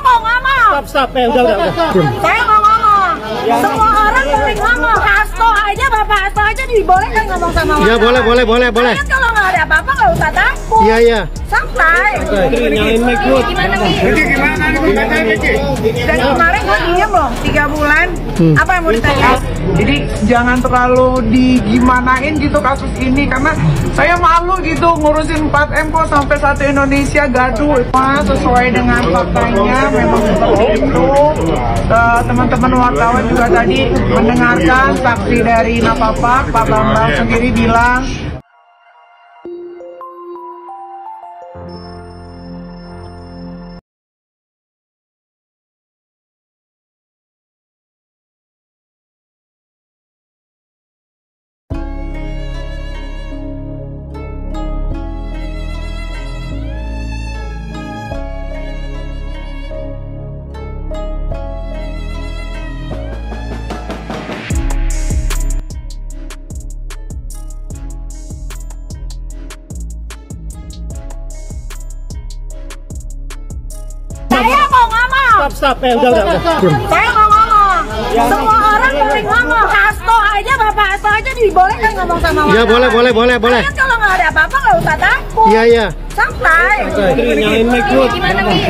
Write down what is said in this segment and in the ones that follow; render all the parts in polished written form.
mau ngomong. Stop, udah. Saya mau ngomong. Semua orang boleh ngomong. Hasto aja, Bapak Hasto aja dibolehkan ngomong sama wartawan. Ya boleh. Kalian kalau nggak ada apa-apa nggak usah takut. Iya. Santai. Nyalain mic dulu. Gimana nih? Dan kemarin gue diem loh 3 bulan. Apa yang mau ditanya? Jadi jangan terlalu digimanain gitu kasus ini, karena saya malu gitu ngurusin 4M kok sampai satu Indonesia gaduh. Sesuai dengan faktanya memang seperti itu. Teman-teman wartawan juga tadi mendengarkan saksi dari Napapak, Pak Bambang sendiri bilang Saya mau ngomong. Stop, udah. Saya mau ngomong. Semua orang boleh ngomong. Hasto aja, Bapak Hasto aja dibolehkan ngomong sama wartawan. Ya boleh. Kalian kalau nggak ada apa-apa nggak usah takut. Iya. Santai. Nyalain mic dulu. Gimana nih?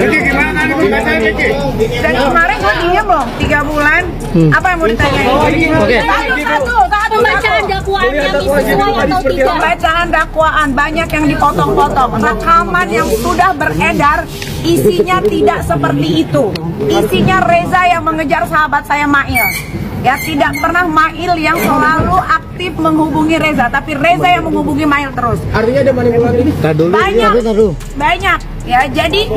Dan kemarin gue diem loh 3 bulan. Apa yang mau ditanya? Oke. Satu. Pembacaan dakwaannya sesuai atau tidak? Pembacaan dakwaan banyak yang dipotong-potong. Rekaman yang sudah beredar isinya tidak seperti itu. Isinya Reza yang mengejar sahabat saya Mail. Ya, tidak pernah Mail yang selalu aktif menghubungi Reza, tapi Reza yang menghubungi Mail terus. Artinya ada manipulasi. Banyak. Ya, jadi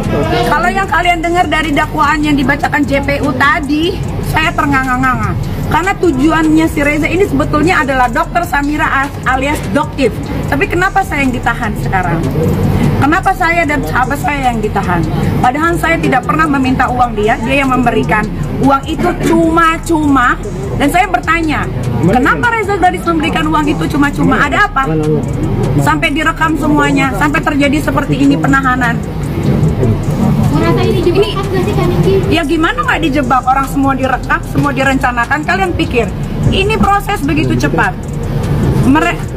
kalau yang kalian dengar dari dakwaan yang dibacakan JPU tadi, saya ternganga-nganga. Karena tujuannya si Reza ini sebetulnya adalah Dokter Samira alias Doktif. Tapi kenapa saya yang ditahan sekarang? Kenapa saya dan sahabat saya yang ditahan? Padahal saya tidak pernah meminta uang dia yang memberikan. Uang itu cuma-cuma. Dan saya bertanya, kenapa Reza Gladys memberikan uang itu cuma-cuma? Ada apa? Sampai direkam semuanya, sampai terjadi seperti ini penahanan. Merasa ini dijebak nggak sih Kak Niki? Ya gimana nggak dijebak, orang semua direkam, semua direncanakan. Kalian pikir ini proses begitu cepat?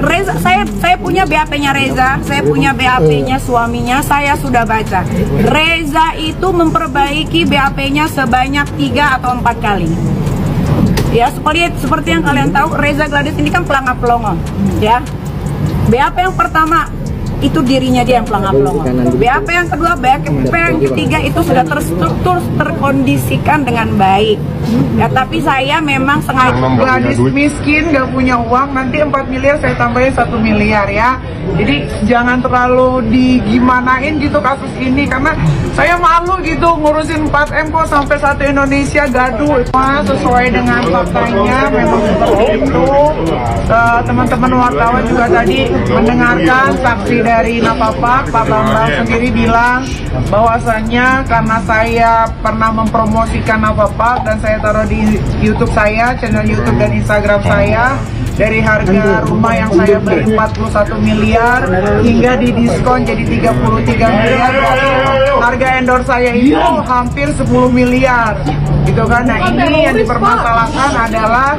Reza, saya punya BAP-nya Reza, saya punya BAP-nya suaminya, saya sudah baca. Reza itu memperbaiki BAP-nya sebanyak 3 atau 4 kali. Ya, seperti yang kalian tahu, Reza Gladys ini kan pelangap-pelongo, ya. BAP yang pertama itu dirinya dia yang pelangap-pelongo. BAP yang kedua, BAP yang ketiga itu sudah terstruktur, terkondisikan dengan baik. Ya, tapi saya memang sengaja. Gladys miskin, gak punya uang, nanti 4 miliar saya tambahin 1 miliar ya. Jadi jangan terlalu digimanain gitu kasus ini, karena saya malu gitu ngurusin 4M kok sampai satu Indonesia gaduh. Sesuai dengan faktanya memang seperti itu. Teman-teman wartawan juga tadi mendengarkan saksi dari Napapak, Pak Bambang sendiri bilang bahwasannya karena saya pernah mempromosikan Napapak dan saya taruh di YouTube saya, channel YouTube dan Instagram saya, dari harga rumah yang saya beli 41 miliar hingga didiskon jadi 33 miliar. Harga endorse saya itu hampir 10 miliar gitu kan. Nah, ini yang dipermasalahkan adalah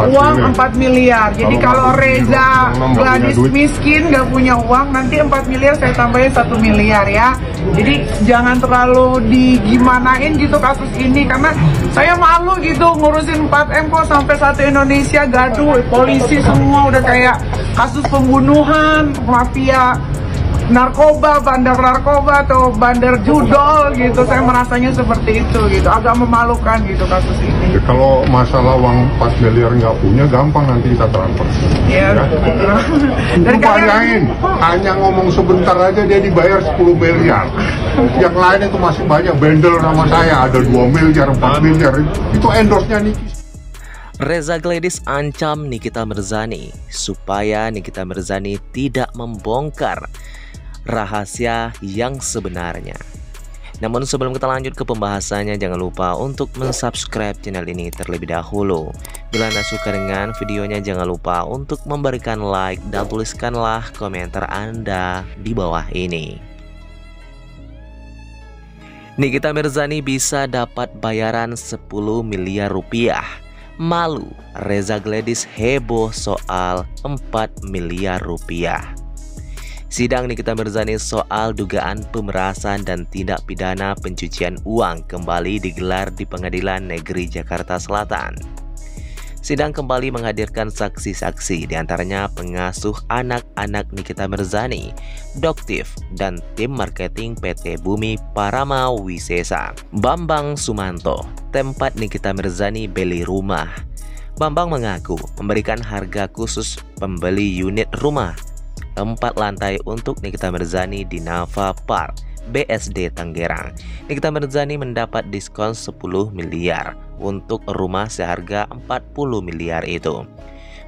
uang 4 miliar. Jadi kalau Reza Gladys miskin gak punya uang, nanti 4 miliar saya tambahin 1 miliar ya. Jadi jangan terlalu digimanain gitu kasus ini, karena saya malu gitu ngurusin 4M kok sampai satu Indonesia gaduh. Polisi semua udah kayak kasus pembunuhan, mafia narkoba, bandar narkoba atau bandar judol gitu. Saya merasanya seperti itu gitu, agak memalukan gitu kasus ini. Kalau masalah uang 4 miliar nggak punya, gampang nanti kita transfer. Ya. Dan bayangin, hanya ngomong sebentar aja dia dibayar 10 miliar. Yang lain itu masih banyak, bendel sama saya, ada 2 miliar, 4 miliar. Itu endorse-nya Niki. Reza Gladys ancam Nikita Mirzani supaya Nikita Mirzani tidak membongkar rahasia yang sebenarnya. Namun sebelum kita lanjut ke pembahasannya, jangan lupa untuk mensubscribe channel ini terlebih dahulu. Bila Anda suka dengan videonya, jangan lupa untuk memberikan like dan tuliskanlah komentar Anda di bawah ini. Nikita Mirzani bisa dapat bayaran 10 miliar rupiah. Malu, Reza Gladys heboh soal 4 miliar rupiah. Sidang Nikita Mirzani soal dugaan pemerasan dan tindak pidana pencucian uang kembali digelar di Pengadilan Negeri Jakarta Selatan. Sidang kembali menghadirkan saksi-saksi, diantaranya pengasuh anak-anak Nikita Mirzani, Doktif, dan tim marketing PT Bumi Parama Wisesa. Bambang Sumanto, tempat Nikita Mirzani beli rumah. Bambang mengaku memberikan harga khusus pembeli unit rumah 4 lantai untuk Nikita Mirzani di Nafa Park, BSD Tangerang. Nikita Mirzani mendapat diskon 10 miliar untuk rumah seharga 40 miliar itu.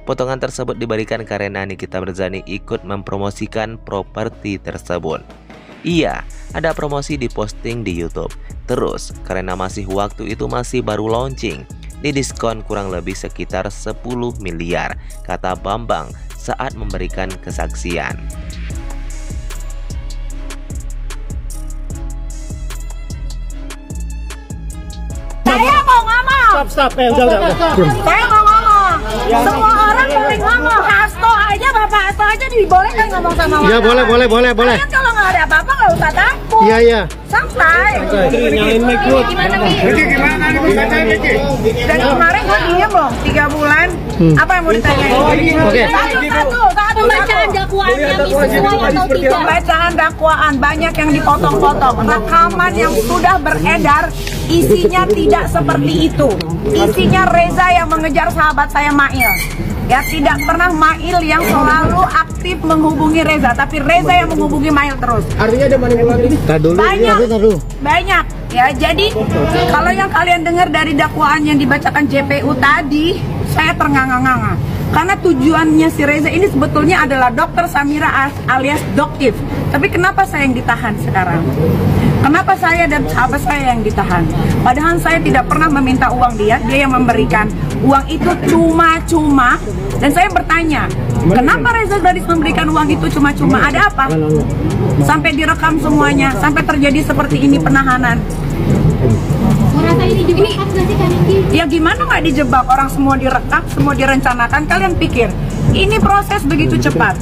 Potongan tersebut diberikan karena Nikita Mirzani ikut mempromosikan properti tersebut. Iya, ada promosi diposting di YouTube. Terus, karena masih waktu itu masih baru launching, didiskon kurang lebih sekitar 10 miliar, kata Bambang saat memberikan kesaksian. Saya mau ngomong. Stop. Udah. Saya mau ngomong. Semua orang boleh ngomong. Hasto aja, Bapak Hasto aja dibolehkan ngomong sama orang. Ya boleh. Kalian kalau nggak ada apa-apa nggak usah takut. Iya. Santai. Nyalain mic dulu. Dari kemarin gue diem loh 3 bulan. Apa yang mau ditanyain? Oke. Satu. Pembacaan dakwaannya sesuai atau tidak? Pembacaan dakwaan banyak yang dipotong-potong. Rekaman yang sudah beredar isinya tidak seperti itu. Isinya Reza yang mengejar sahabat saya Mail. Ya, tidak pernah Mail yang selalu aktif menghubungi Reza, tapi Reza yang menghubungi Mail terus. Artinya ada manipulasi. Banyak. Ya, jadi kalau yang kalian dengar dari dakwaan yang dibacakan JPU tadi, saya ternganga-nganga. Karena tujuannya si Reza ini sebetulnya adalah Dr. Samira alias Doktif. Tapi kenapa saya yang ditahan sekarang? Kenapa saya dan sahabat saya yang ditahan? Padahal saya tidak pernah meminta uang dia yang memberikan. Uang itu cuma-cuma. Dan saya bertanya, kenapa Reza Gladys memberikan uang itu cuma-cuma? Ada apa? Sampai direkam semuanya, sampai terjadi seperti ini penahanan. Merasa ini dijebak nggak sih Kak Niki? Ya gimana nggak dijebak, orang semua direkam, semua direncanakan. Kalian pikir ini proses begitu cepat?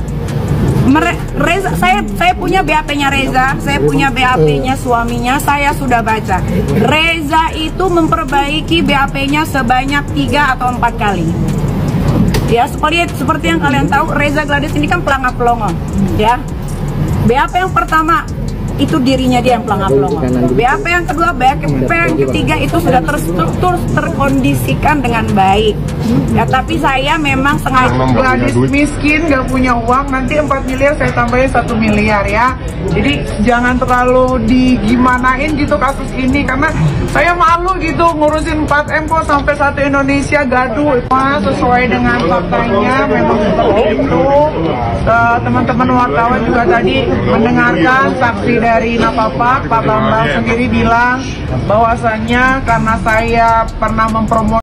Reza, saya punya BAP-nya Reza, saya punya BAP-nya suaminya, saya sudah baca. Reza itu memperbaiki BAP-nya sebanyak 3 atau 4 kali. Ya, seperti yang kalian tahu, Reza Gladys ini kan pelangap-pelongo, ya. BAP yang pertama itu dirinya dia yang pelangap-pelongo. BAP yang kedua, BAP yang ketiga itu sudah terstruktur, terkondisikan dengan baik. Ya, tapi saya memang sengaja. Gladys miskin, gak punya uang, nanti 4 miliar saya tambahin 1 miliar ya. Jadi jangan terlalu digimanain gitu kasus ini, karena saya malu gitu ngurusin 4M kok sampai satu Indonesia gaduh. Sesuai dengan faktanya memang seperti itu. Teman-teman wartawan juga tadi mendengarkan saksi dari Napapak, Pak Bambang sendiri bilang bahwasannya karena saya pernah mempromosikan